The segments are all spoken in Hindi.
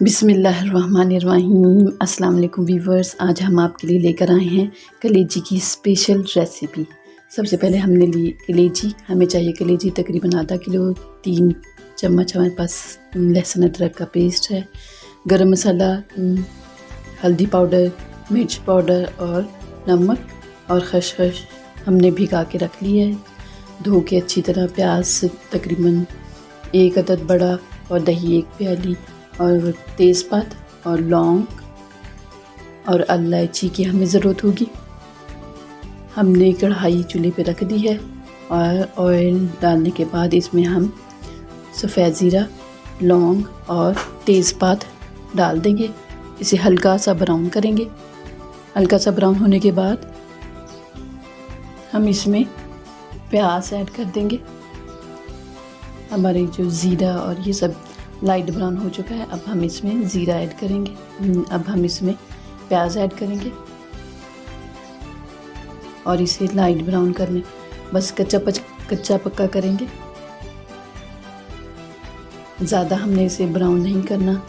बिस्मिल्लाहिर्रहमानिर्रहीम। अस्सलाम वालेकुम व्यूवर्स। आज हम आपके लिए लेकर आए हैं कलेजी की स्पेशल रेसिपी। सबसे पहले हमने ली कलेजी। हमें चाहिए कलेजी तकरीबन आधा किलो। 3 चम्मच हमारे पास लहसुन अदरक का पेस्ट है। गरम मसाला, हल्दी पाउडर, मिर्च पाउडर और नमक और खसखस हमने भिगा के रख ली है। धो के अच्छी तरह प्याज तकरीबन 1 अदद बड़ा और दही 1 प्याली और तेज़पात और लौंग और इलायची की हमें ज़रूरत होगी। हमने कढ़ाई चूल्हे पे रख दी है और ऑयल डालने के बाद इसमें हम सफ़ेद ज़ीरा, लौंग और तेज़पात डाल देंगे। इसे हल्का सा ब्राउन करेंगे। हल्का सा ब्राउन होने के बाद हम इसमें प्याज ऐड कर देंगे। हमारे जो ज़ीरा और ये सब लाइट ब्राउन हो चुका है। अब हम इसमें ज़ीरा ऐड करेंगे। अब हम इसमें प्याज ऐड करेंगे और इसे लाइट ब्राउन करने बस कच्चा पक्का करेंगे। ज़्यादा हमने इसे ब्राउन नहीं करना,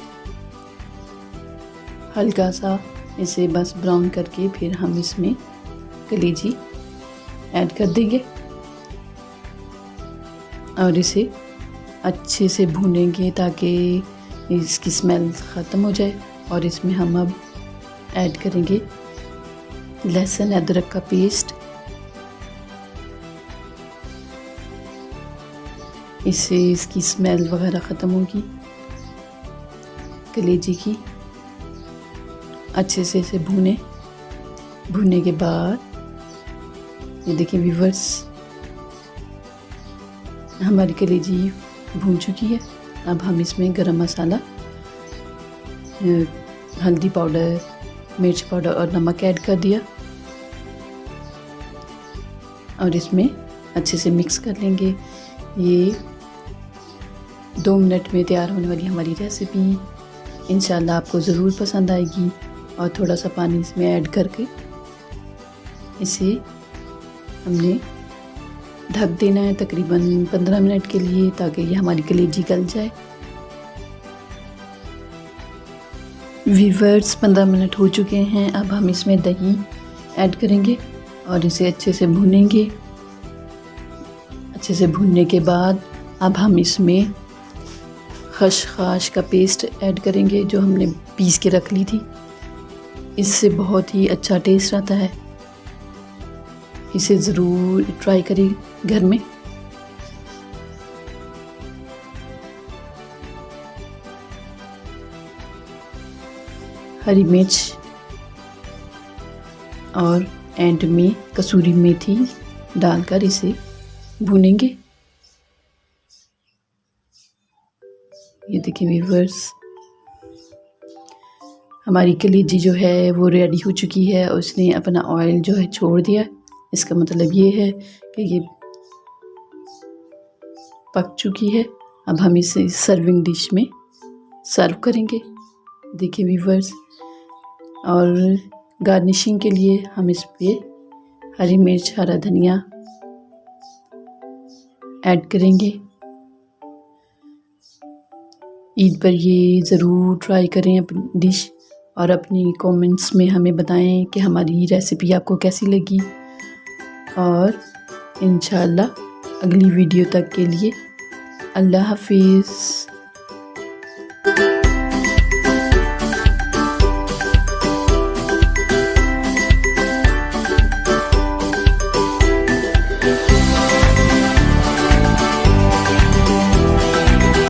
हल्का सा इसे बस ब्राउन करके फिर हम इसमें कलेजी ऐड कर देंगे और इसे अच्छे से भूनेंगे ताकि इसकी स्मेल ख़त्म हो जाए। और इसमें हम अब ऐड करेंगे लहसुन अदरक का पेस्ट। इससे इसकी स्मेल वगैरह ख़त्म होगी कलेजी की। अच्छे से इसे भूनने के बाद ये देखिए व्यूवर्स, हमारी कलेजी भून चुकी है। अब हम इसमें गरम मसाला, हल्दी पाउडर, मिर्च पाउडर और नमक ऐड कर दिया और इसमें अच्छे से मिक्स कर लेंगे। ये 2 मिनट में तैयार होने वाली हमारी रेसिपी इंशाल्लाह आपको ज़रूर पसंद आएगी। और थोड़ा सा पानी इसमें ऐड करके इसे हमने ढक देना है तकरीबन 15 मिनट के लिए ताकि ये हमारी कलेजी गल जाए। व्यूवर्स 15 मिनट हो चुके हैं। अब हम इसमें दही ऐड करेंगे और इसे अच्छे से भूनेंगे। अच्छे से भूनने के बाद अब हम इसमें खसखस का पेस्ट ऐड करेंगे जो हमने पीस के रख ली थी। इससे बहुत ही अच्छा टेस्ट आता है। इसे ज़रूर ट्राई करें घर में। हरी मिर्च और एंड में कसूरी मेथी डालकर इसे भूनेंगे। ये देखिए व्यूवर्स, हमारी कलेजी जो है वो रेडी हो चुकी है और उसने अपना ऑयल जो है छोड़ दिया। इसका मतलब ये है कि ये पक चुकी है। अब हम इसे सर्विंग डिश में सर्व करेंगे। देखिए व्यूवर्स, और गार्निशिंग के लिए हम इस पे हरी मिर्च, हरा धनिया ऐड करेंगे। ईद पर ये ज़रूर ट्राई करें अपनी डिश और अपनी कमेंट्स में हमें बताएं कि हमारी रेसिपी आपको कैसी लगी। और इंशाल्लाह अगली वीडियो तक के लिए अल्लाह हाफिज़।